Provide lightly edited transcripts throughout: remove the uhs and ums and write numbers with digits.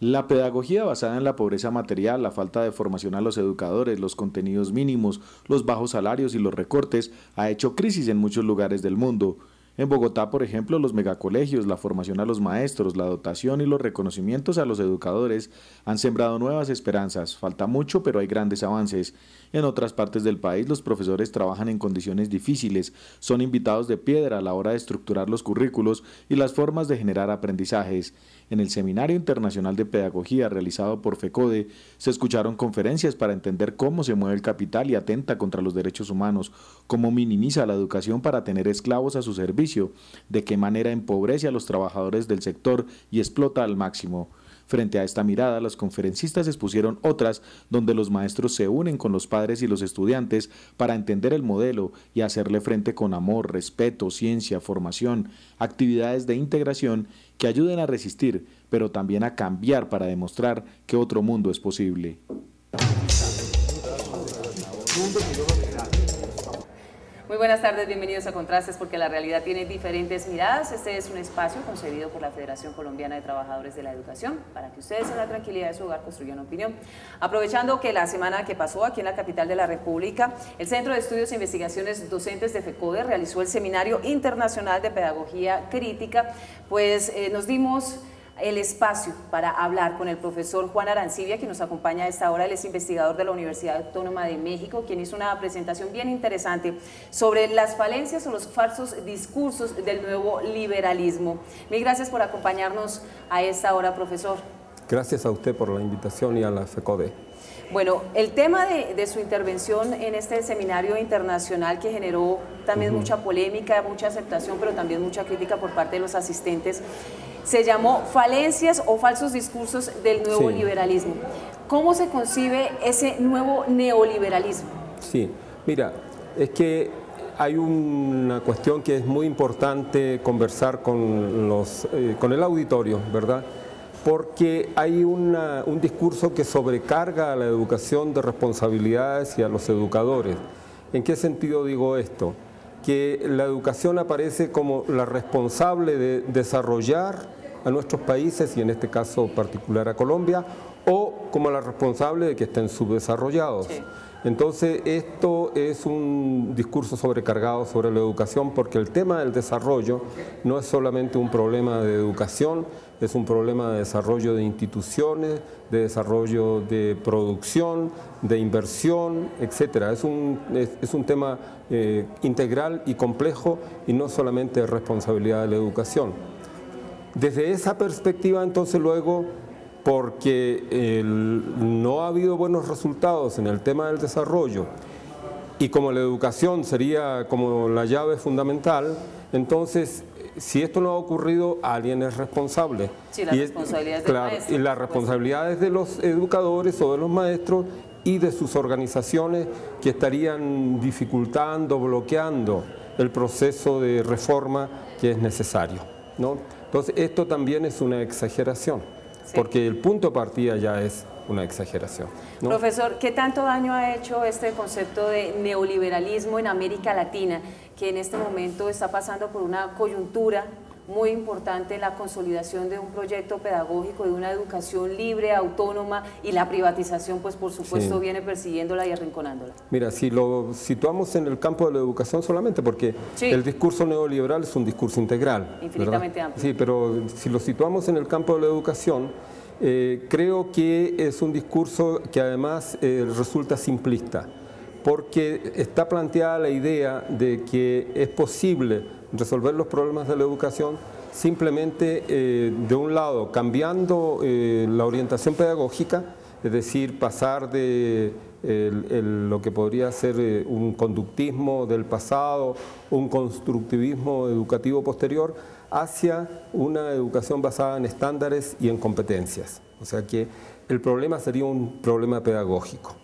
La pedagogía basada en la pobreza material, la falta de formación a los educadores, los contenidos mínimos, los bajos salarios y los recortes ha hecho crisis en muchos lugares del mundo. En Bogotá, por ejemplo, los megacolegios, la formación a los maestros, la dotación y los reconocimientos a los educadores han sembrado nuevas esperanzas. Falta mucho, pero hay grandes avances. En otras partes del país, los profesores trabajan en condiciones difíciles, son invitados de piedra a la hora de estructurar los currículos y las formas de generar aprendizajes. En el Seminario Internacional de Pedagogía realizado por FECODE, se escucharon conferencias para entender cómo se mueve el capital y atenta contra los derechos humanos, cómo minimiza la educación para tener esclavos a su servicio, de qué manera empobrece a los trabajadores del sector y explota al máximo. Frente a esta mirada, los conferencistas expusieron otras donde los maestros se unen con los padres y los estudiantes para entender el modelo y hacerle frente con amor, respeto, ciencia, formación, actividades de integración que ayuden a resistir, pero también a cambiar para demostrar que otro mundo es posible. Muy buenas tardes, bienvenidos a Contrastes, porque la realidad tiene diferentes miradas. Este es un espacio concebido por la Federación Colombiana de Trabajadores de la Educación para que ustedes en la tranquilidad de su hogar construyan opinión. Aprovechando que la semana que pasó aquí en la capital de la República, el Centro de Estudios e Investigaciones Docentes de FECODE realizó el Seminario Internacional de Pedagogía Crítica, pues nos dimos el espacio para hablar con el profesor Juan Arancibia, que nos acompaña a esta hora. Él es investigador de la Universidad Autónoma de México, quien hizo una presentación bien interesante sobre las falencias o los falsos discursos del nuevo liberalismo. Mil gracias por acompañarnos a esta hora, profesor. Gracias a usted por la invitación y a la FECODE. Bueno, el tema de su intervención en este seminario internacional que generó también mucha polémica, mucha aceptación, pero también mucha crítica por parte de los asistentes, se llamó Falencias o falsos discursos del nuevo liberalismo. ¿Cómo se concibe ese nuevo neoliberalismo? Sí, mira, es que hay una cuestión que es muy importante conversar con el auditorio, ¿verdad? Porque hay un discurso que sobrecarga a la educación de responsabilidades y a los educadores. ¿En qué sentido digo esto? Que la educación aparece como la responsable de desarrollar a nuestros países, y en este caso particular a Colombia, o como la responsable de que estén subdesarrollados. Sí. Entonces esto es un discurso sobrecargado sobre la educación, porque el tema del desarrollo no es solamente un problema de educación, es un problema de desarrollo de instituciones, de desarrollo de producción, de inversión, etc. Es un tema integral y complejo, y no solamente de responsabilidad de la educación. Desde esa perspectiva, entonces, luego, porque no ha habido buenos resultados en el tema del desarrollo, y como la educación sería como la llave fundamental, entonces, si esto no ha ocurrido, alguien es responsable. Sí, la responsabilidad es del maestro. Y la responsabilidad es de los educadores o de los maestros y de sus organizaciones, que estarían dificultando, bloqueando el proceso de reforma que es necesario, ¿no? Entonces, esto también es una exageración, porque el punto de partida ya es una exageración, ¿no? Profesor, ¿qué tanto daño ha hecho este concepto de neoliberalismo en América Latina, que en este momento está pasando por una coyuntura muy importante en la consolidación de un proyecto pedagógico, de una educación libre, autónoma, y la privatización, pues por supuesto, viene persiguiéndola y arrinconándola? Mira, si lo situamos en el campo de la educación solamente, porque el discurso neoliberal es un discurso integral, infinitamente amplio. Sí, pero si lo situamos en el campo de la educación, creo que es un discurso que además resulta simplista, porque está planteada la idea de que es posible resolver los problemas de la educación simplemente, de un lado, cambiando la orientación pedagógica, es decir, pasar de lo que podría ser un conductismo del pasado, un constructivismo educativo posterior, hacia una educación basada en estándares y en competencias. O sea que el problema sería un problema pedagógico.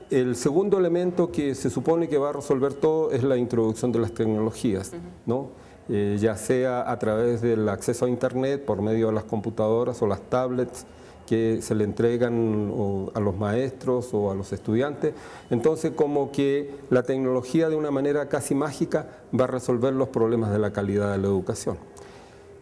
El segundo elemento que se supone que va a resolver todo es la introducción de las tecnologías, ¿no? Ya sea a través del acceso a Internet, por medio de las computadoras o las tablets que se le entregan a los maestros o a los estudiantes. Entonces, como que la tecnología de una manera casi mágica va a resolver los problemas de la calidad de la educación.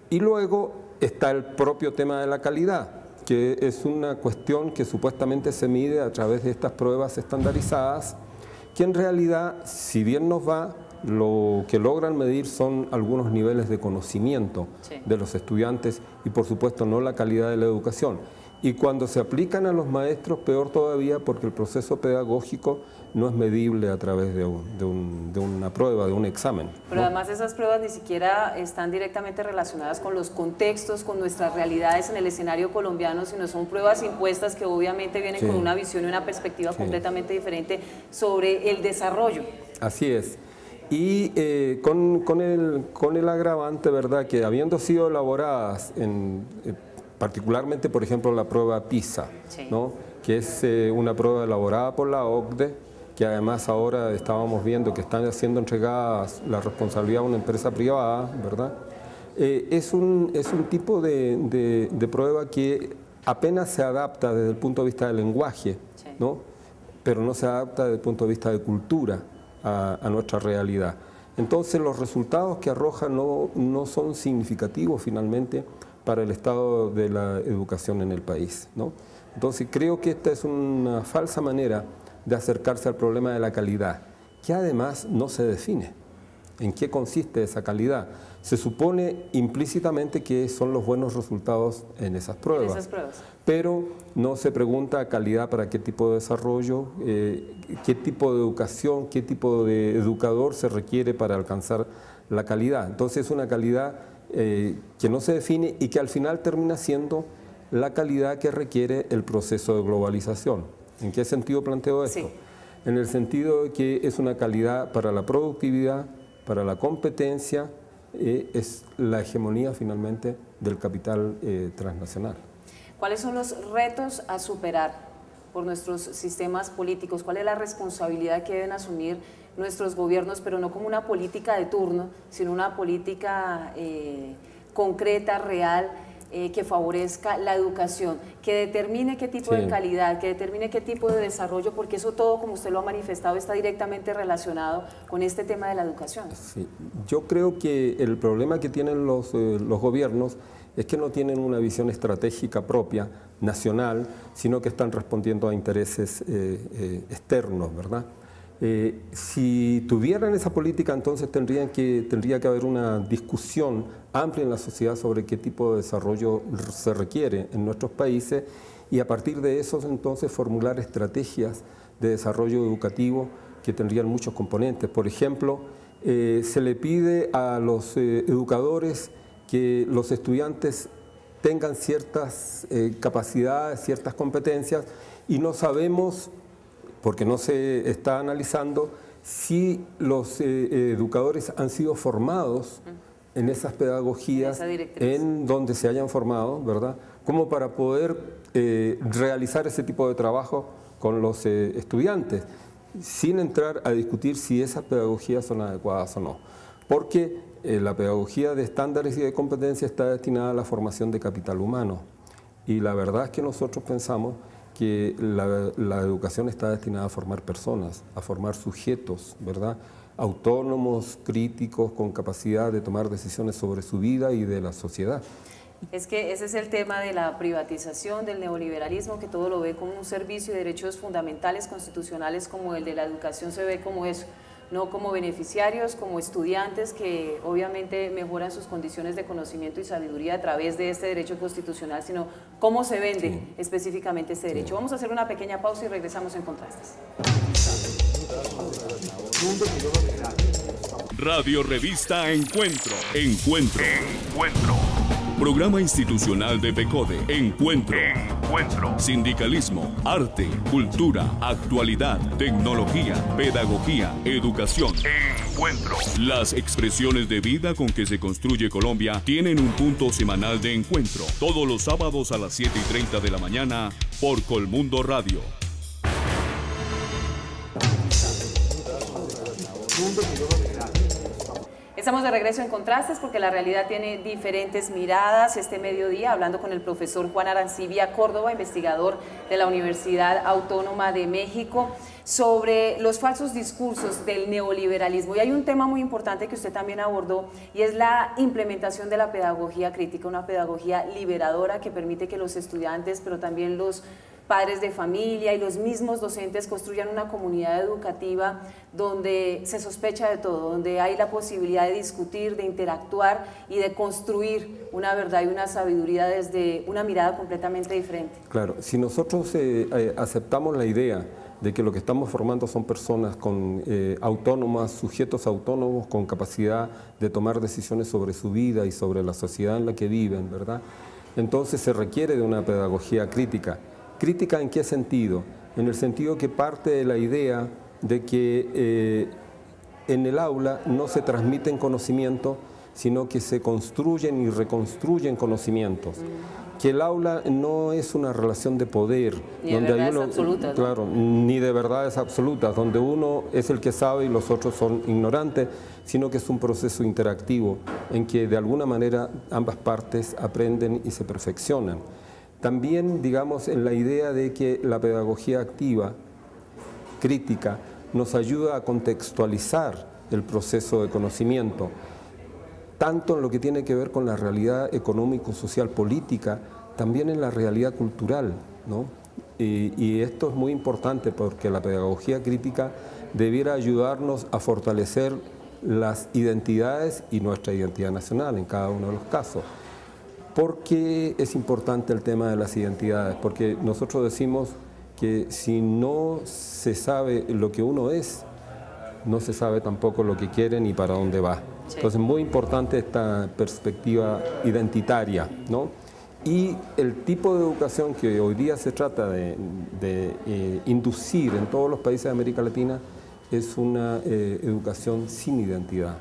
Y luego está el propio tema de la calidad, que es una cuestión que supuestamente se mide a través de estas pruebas estandarizadas, que en realidad, si bien nos va, lo que logran medir son algunos niveles de conocimiento de los estudiantes y por supuesto no la calidad de la educación. Y cuando se aplican a los maestros, peor todavía, porque el proceso pedagógico no es medible a través de una prueba, de un examen, Pero ¿no? además esas pruebas ni siquiera están directamente relacionadas con los contextos, con nuestras realidades en el escenario colombiano, sino son pruebas impuestas que obviamente vienen con una visión y una perspectiva completamente diferente sobre el desarrollo. Así es. Y con el agravante, ¿verdad?, que habiendo sido elaboradas particularmente, por ejemplo, la prueba PISA, ¿no?, que es una prueba elaborada por la OCDE, que además ahora estábamos viendo que están siendo entregadas la responsabilidad a una empresa privada, ¿verdad? Es un tipo de prueba que apenas se adapta desde el punto de vista del lenguaje, ¿no?, pero no se adapta desde el punto de vista de cultura a nuestra realidad. Entonces los resultados que arroja no son significativos finalmente para el estado de la educación en el país, ¿no? Entonces creo que esta es una falsa manera de acercarse al problema de la calidad, que además no se define. ¿En qué consiste esa calidad? Se supone implícitamente que son los buenos resultados en esas pruebas, pero no se pregunta calidad para qué tipo de desarrollo, qué tipo de educación, qué tipo de educador se requiere para alcanzar la calidad. Entonces es una calidad que no se define y que al final termina siendo la calidad que requiere el proceso de globalización. ¿En qué sentido planteo esto? Sí. En el sentido de que es una calidad para la productividad, para la competencia, es la hegemonía finalmente del capital transnacional. ¿Cuáles son los retos a superar por nuestros sistemas políticos? ¿Cuál es la responsabilidad que deben asumir nuestros gobiernos, pero no como una política de turno, sino una política concreta, real, que favorezca la educación, que determine qué tipo de calidad, que determine qué tipo de desarrollo, porque eso todo, como usted lo ha manifestado, está directamente relacionado con este tema de la educación? Sí. Yo creo que el problema que tienen los gobiernos es que no tienen una visión estratégica propia, nacional, sino que están respondiendo a intereses externos, ¿verdad? Si tuvieran esa política, entonces tendría que haber una discusión amplia en la sociedad sobre qué tipo de desarrollo se requiere en nuestros países y a partir de eso entonces formular estrategias de desarrollo educativo que tendrían muchos componentes. Por ejemplo, se le pide a los educadores que los estudiantes tengan ciertas capacidades, ciertas competencias y no sabemos, porque no se está analizando si los educadores han sido formados en esas pedagogías, en donde se hayan formado, ¿verdad?, como para poder realizar ese tipo de trabajo con los estudiantes, sin entrar a discutir si esas pedagogías son adecuadas o no. Porque la pedagogía de estándares y de competencia está destinada a la formación de capital humano. Y la verdad es que nosotros pensamos que la educación está destinada a formar personas, a formar sujetos, ¿verdad?, autónomos, críticos, con capacidad de tomar decisiones sobre su vida y de la sociedad. Es que ese es el tema de la privatización, del neoliberalismo, que todo lo ve como un servicio de derechos fundamentales constitucionales, como el de la educación se ve como eso, no como beneficiarios, como estudiantes que obviamente mejoran sus condiciones de conocimiento y sabiduría a través de este derecho constitucional, sino cómo se vende específicamente este derecho. Vamos a hacer una pequeña pausa y regresamos en Contrastes. Radio Revista Encuentro. Programa institucional de PECODE. Encuentro. Sindicalismo, arte, cultura, actualidad, tecnología, pedagogía, educación. Encuentro. Las expresiones de vida con que se construye Colombia tienen un punto semanal de encuentro. Todos los sábados a las 7:30 de la mañana por Colmundo Radio. Estamos de regreso en Contrastes porque la realidad tiene diferentes miradas. Este mediodía hablando con el profesor Juan Arancibia Córdoba, investigador de la Universidad Autónoma de México, sobre los falsos discursos del neoliberalismo. Y hay un tema muy importante que usted también abordó y es la implementación de la pedagogía crítica, una pedagogía liberadora que permite que los estudiantes, pero también los padres de familia y los mismos docentes construyan una comunidad educativa donde se sospecha de todo, donde hay la posibilidad de discutir, de interactuar y de construir una verdad y una sabiduría desde una mirada completamente diferente. Claro, si nosotros aceptamos la idea de que lo que estamos formando son personas autónomas, sujetos autónomos con capacidad de tomar decisiones sobre su vida y sobre la sociedad en la que viven, ¿verdad? Entonces se requiere de una pedagogía crítica. ¿Crítica en qué sentido? En el sentido que parte de la idea de que en el aula no se transmiten conocimientos, sino que se construyen y reconstruyen conocimientos. Que el aula no es una relación de poder, ni donde de verdades absolutas, ¿no? Claro, ni de verdades absolutas, donde uno es el que sabe y los otros son ignorantes, sino que es un proceso interactivo en que de alguna manera ambas partes aprenden y se perfeccionan. También, digamos, en la idea de que la pedagogía activa, crítica, nos ayuda a contextualizar el proceso de conocimiento, tanto en lo que tiene que ver con la realidad económico, social, política, también en la realidad cultural, ¿no? Y esto es muy importante porque la pedagogía crítica debiera ayudarnos a fortalecer las identidades y nuestra identidad nacional en cada uno de los casos. ¿Por qué es importante el tema de las identidades? Porque nosotros decimos que si no se sabe lo que uno es, no se sabe tampoco lo que quiere ni para dónde va. Sí. Entonces, muy importante esta perspectiva identitaria, ¿no? Y el tipo de educación que hoy día se trata de inducir en todos los países de América Latina es una educación sin identidad,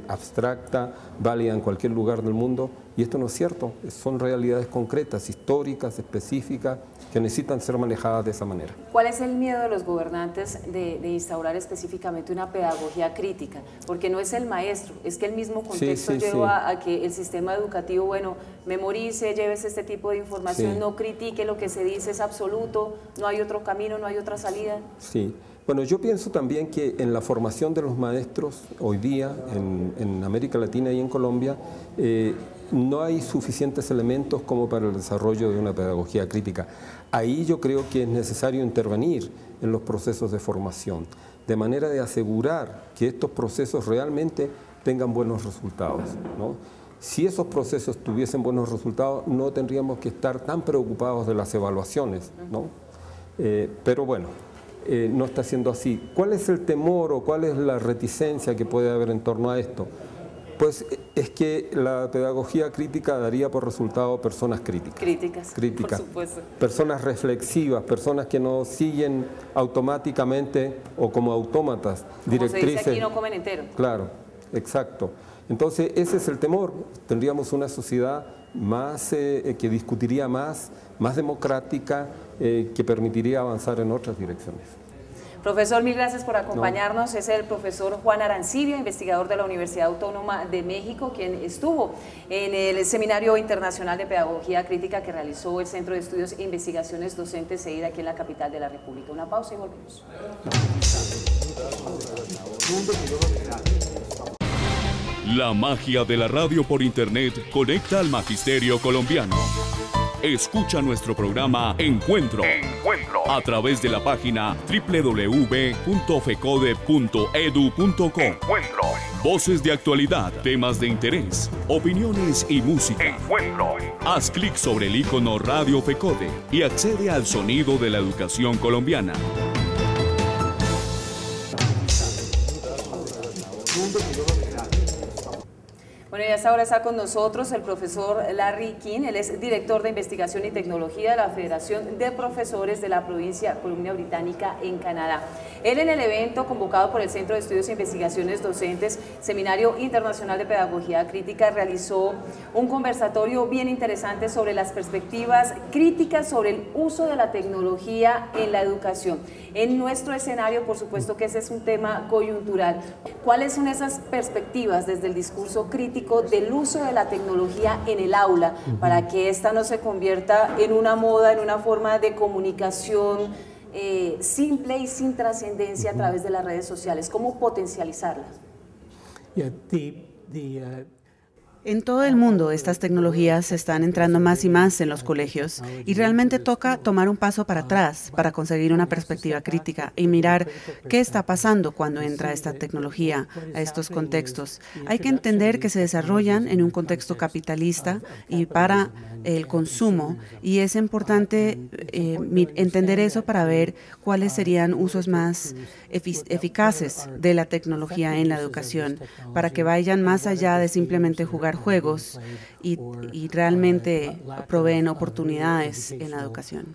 abstracta, válida en cualquier lugar del mundo, y esto no es cierto, son realidades concretas, históricas, específicas, que necesitan ser manejadas de esa manera. ¿Cuál es el miedo de los gobernantes de instaurar específicamente una pedagogía crítica? Porque no es el maestro, es que el mismo contexto lleva a que el sistema educativo, bueno, memorice, lleves este tipo de información, no critique lo que se dice, es absoluto, no hay otro camino, no hay otra salida. Sí. Bueno, yo pienso también que en la formación de los maestros hoy día en América Latina y en Colombia no hay suficientes elementos como para el desarrollo de una pedagogía crítica. Ahí yo creo que es necesario intervenir en los procesos de formación, de manera de asegurar que estos procesos realmente tengan buenos resultados, ¿no? Si esos procesos tuviesen buenos resultados, no tendríamos que estar tan preocupados de las evaluaciones, ¿no? Pero bueno, no está siendo así. ¿Cuál es el temor o cuál es la reticencia que puede haber en torno a esto? Pues es que la pedagogía crítica daría por resultado personas críticas. Críticas, por supuesto. Personas reflexivas, personas que no siguen automáticamente o como autómatas, directrices. Como se dice aquí, no comen entero. Claro, exacto. Entonces ese es el temor. Tendríamos una sociedad más que discutiría más democrática, que permitiría avanzar en otras direcciones. Profesor, mil gracias por acompañarnos. Es el profesor Juan Arancibia, investigador de la Universidad Autónoma de México, quien estuvo en el Seminario Internacional de Pedagogía Crítica que realizó el Centro de Estudios e Investigaciones Docentes CEID aquí en la capital de la República. Una pausa y volvemos. La magia de la radio por internet conecta al magisterio colombiano. Escucha nuestro programa Encuentro a través de la página www.fecode.edu.co. Voces de actualidad, temas de interés, opiniones y música. Haz clic sobre el icono Radio FECODE y accede al sonido de la educación colombiana. Bueno, y hasta ahora está con nosotros el profesor Larry King, él es director de investigación y tecnología de la Federación de Profesores de la provincia Columbia Británica en Canadá. Él en el evento convocado por el Centro de Estudios e Investigaciones Docentes, Seminario Internacional de Pedagogía Crítica, realizó un conversatorio bien interesante sobre las perspectivas críticas sobre el uso de la tecnología en la educación. En nuestro escenario, por supuesto que ese es un tema coyuntural. ¿Cuáles son esas perspectivas desde el discurso crítico del uso de la tecnología en el aula para que ésta no se convierta en una moda, en una forma de comunicación simple y sin trascendencia a través de las redes sociales? ¿Cómo potencializarla? En todo el mundo estas tecnologías están entrando más y más en los colegios y realmente toca tomar un paso para atrás para conseguir una perspectiva crítica y mirar qué está pasando cuando entra esta tecnología a estos contextos. Hay que entender que se desarrollan en un contexto capitalista y para el consumo, y es importante entender eso para ver cuáles serían usos más eficaces de la tecnología en la educación, para que vayan más allá de simplemente jugar juegos y realmente proveen oportunidades en la educación.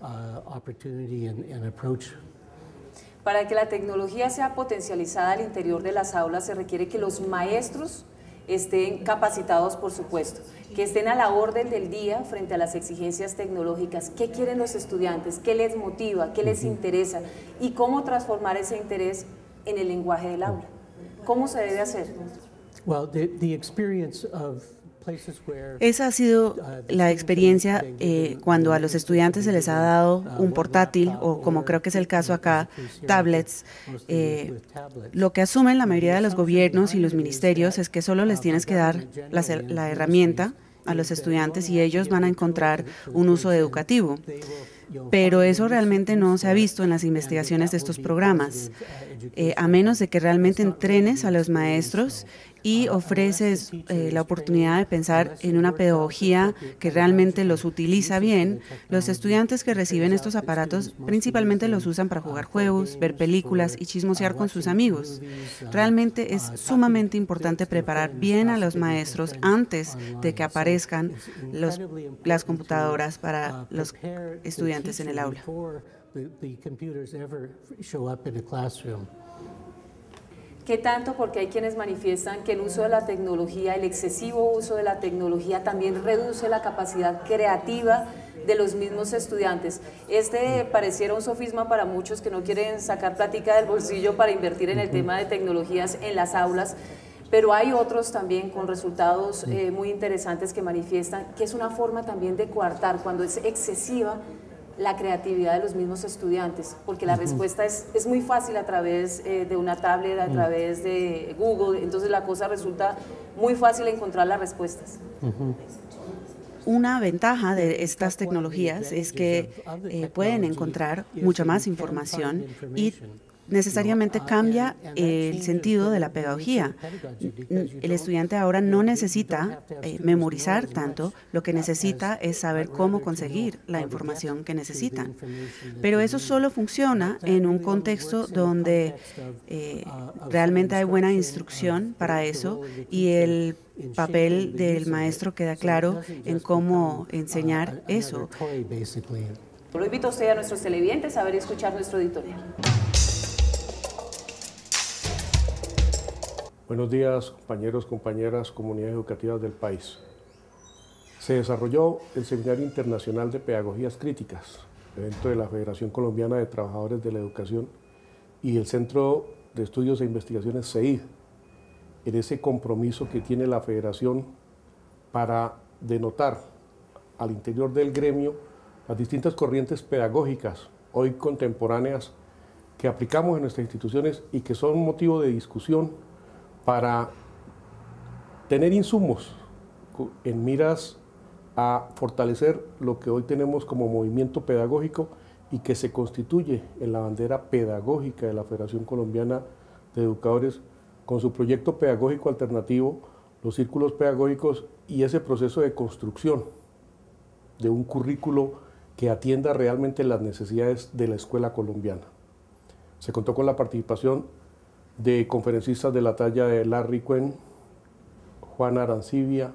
Para que la tecnología sea potencializada al interior de las aulas se requiere que los maestros estén capacitados, por supuesto, que estén a la orden del día frente a las exigencias tecnológicas. ¿Qué quieren los estudiantes? ¿Qué les motiva? ¿Qué les interesa? ¿Y cómo transformar ese interés en el lenguaje del aula? ¿Cómo se debe hacer? Esa ha sido la experiencia cuando a los estudiantes se les ha dado un portátil o, como creo que es el caso acá, tablets. Lo que asumen la mayoría de los gobiernos y los ministerios es que solo les tienes que dar la herramienta a los estudiantes y ellos van a encontrar un uso educativo. Pero eso realmente no se ha visto en las investigaciones de estos programas, a menos de que realmente entrenes a los maestros y ofreces la oportunidad de pensar en una pedagogía que realmente los utiliza bien. Los estudiantes que reciben estos aparatos principalmente los usan para jugar juegos, ver películas y chismosear con sus amigos. Realmente es sumamente importante preparar bien a los maestros antes de que aparezcan las computadoras para los estudiantes en el aula. ¿Qué tanto? Porque hay quienes manifiestan que el uso de la tecnología, el excesivo uso de la tecnología también reduce la capacidad creativa de los mismos estudiantes. Pareciera un sofisma para muchos que no quieren sacar plática del bolsillo para invertir en el tema de tecnologías en las aulas, pero hay otros también con resultados muy interesantes que manifiestan que es una forma también de coartar cuando es excesiva la creatividad de los mismos estudiantes, porque la respuesta es muy fácil a través de una tablet, a través de Google, entonces la cosa resulta muy fácil encontrar las respuestas. Una ventaja de estas tecnologías es que pueden encontrar mucha más información y necesariamente cambia el sentido de la pedagogía. El estudiante ahora no necesita memorizar tanto, lo que necesita es saber cómo conseguir la información que necesita. Pero eso solo funciona en un contexto donde realmente hay buena instrucción para eso y el papel del maestro queda claro en cómo enseñar eso. Lo invito a usted y a nuestros televidentes a ver y escuchar nuestro editorial. Buenos días, compañeros, compañeras, comunidades educativas del país. Se desarrolló el Seminario Internacional de Pedagogías Críticas, evento de la Federación Colombiana de Trabajadores de la Educación y el Centro de Estudios e Investigaciones CEID, en ese compromiso que tiene la Federación para denotar al interior del gremio las distintas corrientes pedagógicas, hoy contemporáneas, que aplicamos en nuestras instituciones y que son motivo de discusión para tener insumos en miras a fortalecer lo que hoy tenemos como movimiento pedagógico y que se constituye en la bandera pedagógica de la Federación Colombiana de Educadores con su proyecto pedagógico alternativo, los círculos pedagógicos y ese proceso de construcción de un currículo que atienda realmente las necesidades de la escuela colombiana. Se contó con la participación de conferencistas de la talla de Larry King, Juan Arancibia,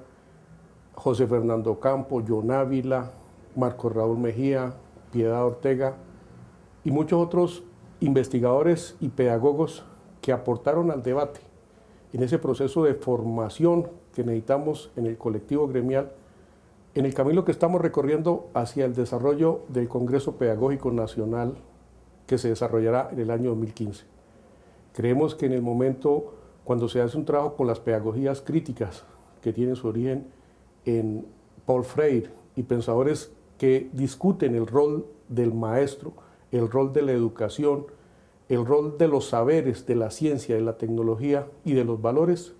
José Fernando Campo, John Ávila, Marco Raúl Mejía, Piedad Ortega y muchos otros investigadores y pedagogos que aportaron al debate en ese proceso de formación que necesitamos en el colectivo gremial, en el camino que estamos recorriendo hacia el desarrollo del Congreso Pedagógico Nacional que se desarrollará en el año 2015. Creemos que en el momento, cuando se hace un trabajo con las pedagogías críticas que tienen su origen en Paul Freire y pensadores que discuten el rol del maestro, el rol de la educación, el rol de los saberes, de la ciencia, de la tecnología y de los valores,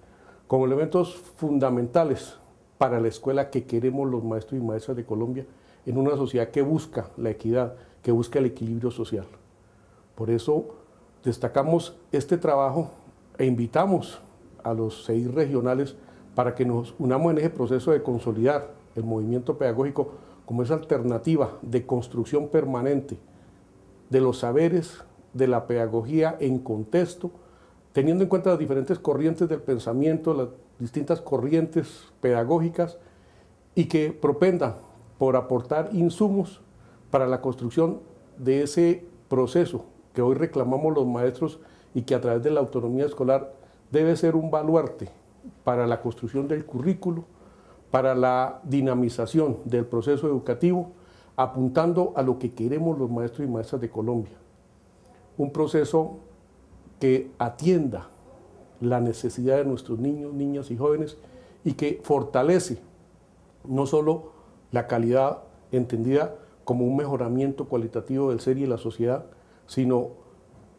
como elementos fundamentales para la escuela que queremos los maestros y maestras de Colombia en una sociedad que busca la equidad, que busca el equilibrio social. Por eso destacamos este trabajo e invitamos a los 6 regionales para que nos unamos en ese proceso de consolidar el movimiento pedagógico como esa alternativa de construcción permanente de los saberes, de la pedagogía en contexto, teniendo en cuenta las diferentes corrientes del pensamiento, las distintas corrientes pedagógicas y que propendan por aportar insumos para la construcción de ese proceso que hoy reclamamos los maestros y que a través de la autonomía escolar debe ser un baluarte para la construcción del currículo, para la dinamización del proceso educativo, apuntando a lo que queremos los maestros y maestras de Colombia. Un proceso que atienda la necesidad de nuestros niños, niñas y jóvenes y que fortalece no solo la calidad entendida como un mejoramiento cualitativo del ser y de la sociedad, sino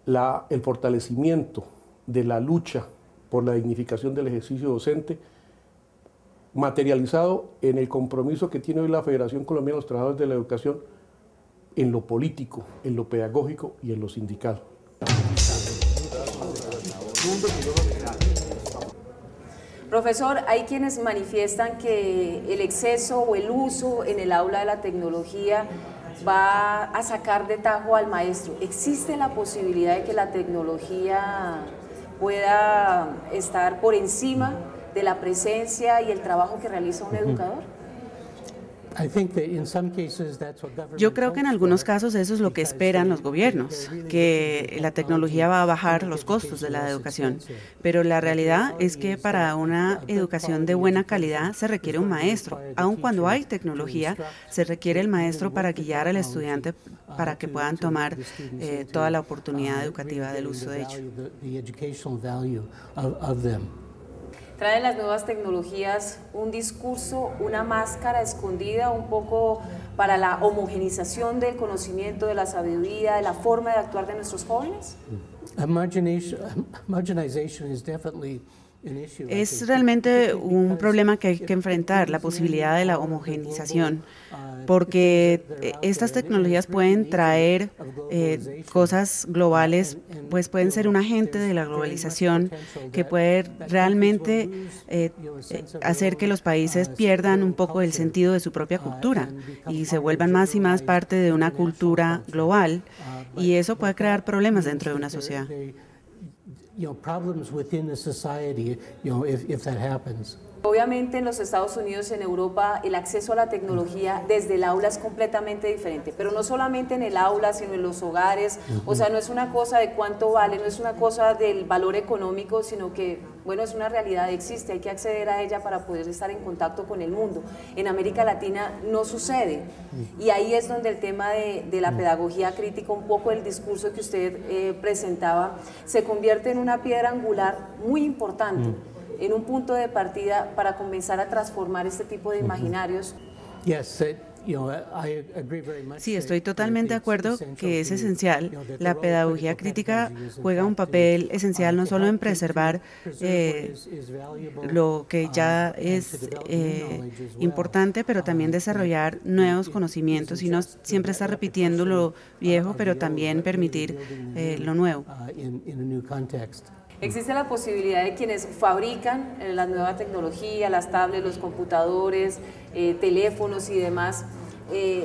el fortalecimiento de la lucha por la dignificación del ejercicio docente, materializado en el compromiso que tiene hoy la Federación Colombiana de los Trabajadores de la Educación en lo político, en lo pedagógico y en lo sindical. Profesor, hay quienes manifiestan que el exceso o el uso en el aula de la tecnología va a sacar de tajo al maestro. ¿Existe la posibilidad de que la tecnología pueda estar por encima de la presencia y el trabajo que realiza un educador? Yo creo que en algunos casos eso es lo que esperan los gobiernos, que la tecnología va a bajar los costos de la educación, pero la realidad es que para una educación de buena calidad se requiere un maestro. Aun cuando hay tecnología, se requiere el maestro para guiar al estudiante para que puedan tomar toda la oportunidad educativa del uso de ello. ¿Traen las nuevas tecnologías un discurso, una máscara escondida un poco para la homogenización del conocimiento, de la sabiduría, de la forma de actuar de nuestros jóvenes? Es realmente un problema que hay que enfrentar, la posibilidad de la homogenización, porque estas tecnologías pueden traer cosas globales, pues pueden ser un agente de la globalización que puede realmente hacer que los países pierdan un poco el sentido de su propia cultura y se vuelvan más y más parte de una cultura global, y eso puede crear problemas dentro de una sociedad. Obviamente en los Estados Unidos, en Europa, el acceso a la tecnología desde el aula es completamente diferente, pero no solamente en el aula, sino en los hogares. O sea, no es una cosa de cuánto vale, no es una cosa del valor económico, sino que, bueno, es una realidad, existe, hay que acceder a ella para poder estar en contacto con el mundo. En América Latina no sucede, y ahí es donde el tema de la pedagogía crítica, un poco el discurso que usted presentaba, se convierte en una piedra angular muy importante, en un punto de partida para comenzar a transformar este tipo de imaginarios. Sí, estoy totalmente de acuerdo que es esencial. La pedagogía crítica juega un papel esencial no solo en preservar lo que ya es importante, pero también desarrollar nuevos conocimientos y no siempre estar repitiendo lo viejo, pero también permitir lo nuevo. ¿Existe la posibilidad de quienes fabrican la nueva tecnología, las tablets, los computadores, teléfonos y demás,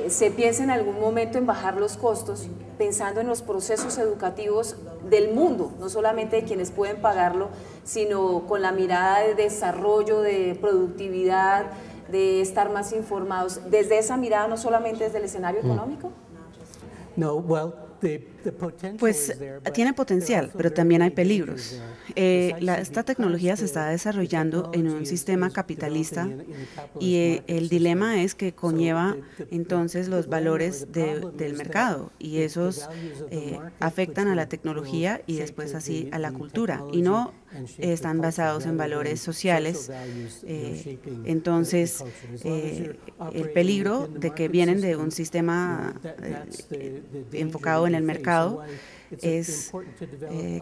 se piensa en algún momento en bajar los costos, pensando en los procesos educativos del mundo, no solamente de quienes pueden pagarlo, sino con la mirada de desarrollo, de productividad, de estar más informados, desde esa mirada, no solamente desde el escenario económico? Pues tiene potencial, pero también hay peligros. Esta tecnología se está desarrollando en un sistema capitalista y el dilema es que conlleva entonces los valores del mercado y esos afectan a la tecnología y después así a la cultura y no están basados en valores sociales. Entonces, el peligro de que vienen de un sistema enfocado en el mercado es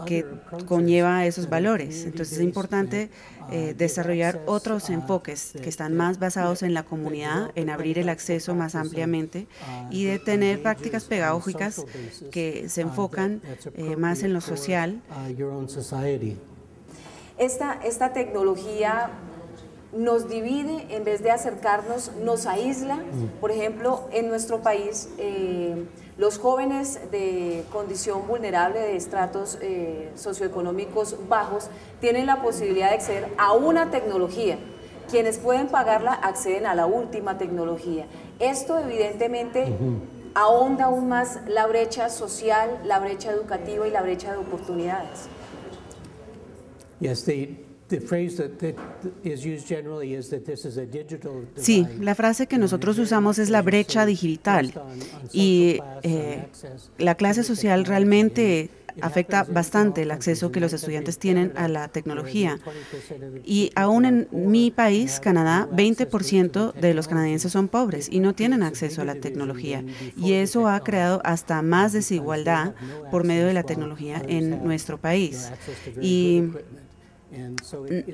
que conlleva esos valores. Entonces es importante desarrollar otros enfoques que están más basados en la comunidad, en abrir el acceso más ampliamente y de tener prácticas pedagógicas que se enfocan más en lo social. Esta tecnología nos divide en vez de acercarnos, nos aísla. Por ejemplo, en nuestro país, los jóvenes de condición vulnerable, de estratos socioeconómicos bajos, tienen la posibilidad de acceder a una tecnología. Quienes pueden pagarla acceden a la última tecnología. Esto evidentemente ahonda aún más la brecha social, la brecha educativa y la brecha de oportunidades. Sí, la frase que nosotros usamos es la brecha digital y la clase social realmente afecta bastante el acceso que los estudiantes tienen a la tecnología. Y aún en mi país, Canadá, 20% de los canadienses son pobres y no tienen acceso a la tecnología. Y eso ha creado hasta más desigualdad por medio de la tecnología en nuestro país. Y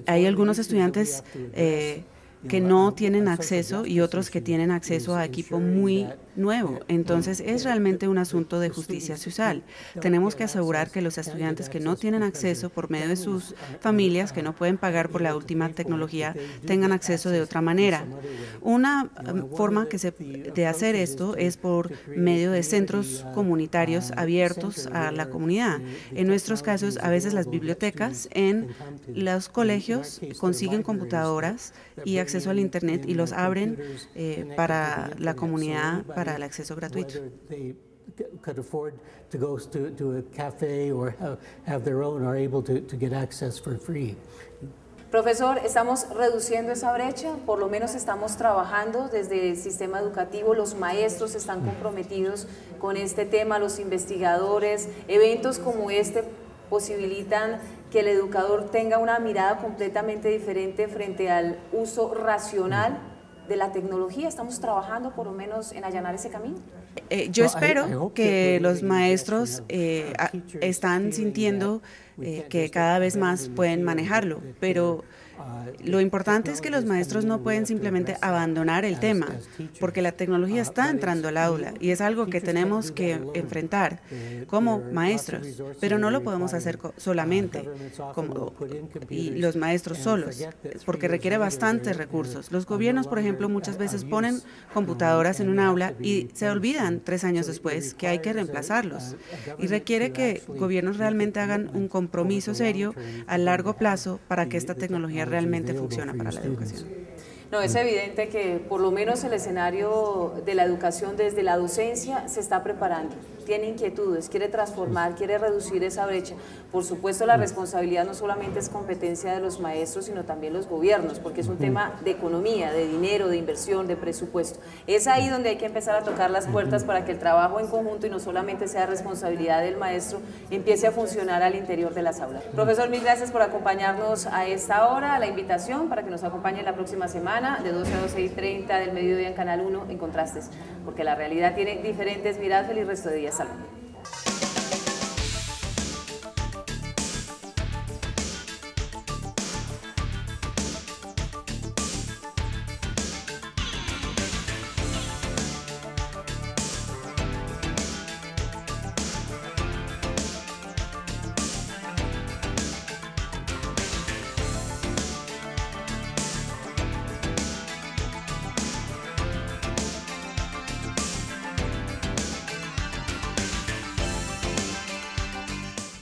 hay algunos estudiantes que no tienen acceso y otros que tienen acceso a equipo muy nuevo. Entonces, es realmente un asunto de justicia social. Tenemos que asegurar que los estudiantes que no tienen acceso por medio de sus familias, que no pueden pagar por la última tecnología, tengan acceso de otra manera. Una forma de hacer esto es por medio de centros comunitarios abiertos a la comunidad. En nuestros casos, a veces las bibliotecas en los colegios consiguen computadoras y acceso al Internet y los abren para la comunidad, para el acceso gratuito. Profesor, estamos reduciendo esa brecha, por lo menos estamos trabajando desde el sistema educativo, los maestros están comprometidos con este tema, los investigadores, eventos como este posibilitan que el educador tenga una mirada completamente diferente frente al uso racional de la tecnología. ¿Estamos trabajando por lo menos en allanar ese camino? Yo espero que los maestros están sintiendo que cada vez más pueden manejarlo, pero lo importante es que los maestros no pueden simplemente abandonar el tema, porque la tecnología está entrando al aula y es algo que tenemos que enfrentar como maestros, pero no lo podemos hacer solamente y los maestros solos, porque requiere bastantes recursos. Los gobiernos, por ejemplo, muchas veces ponen computadoras en un aula y se olvidan 3 años después que hay que reemplazarlos y requiere que gobiernos realmente hagan un compromiso serio a largo plazo para que esta tecnología realmente funciona para la educación. No, es evidente que por lo menos el escenario de la educación desde la docencia se está preparando, tiene inquietudes, quiere transformar, quiere reducir esa brecha. Por supuesto, la responsabilidad no solamente es competencia de los maestros, sino también los gobiernos, porque es un tema de economía, de dinero, de inversión, de presupuesto. Es ahí donde hay que empezar a tocar las puertas para que el trabajo en conjunto y no solamente sea responsabilidad del maestro, empiece a funcionar al interior de las aulas. Profesor, mil gracias por acompañarnos a esta hora, la invitación para que nos acompañe la próxima semana de 12 a 12:30 del mediodía en Canal 1 en Contrastes, porque la realidad tiene diferentes miradas. Feliz resto de día. Salud.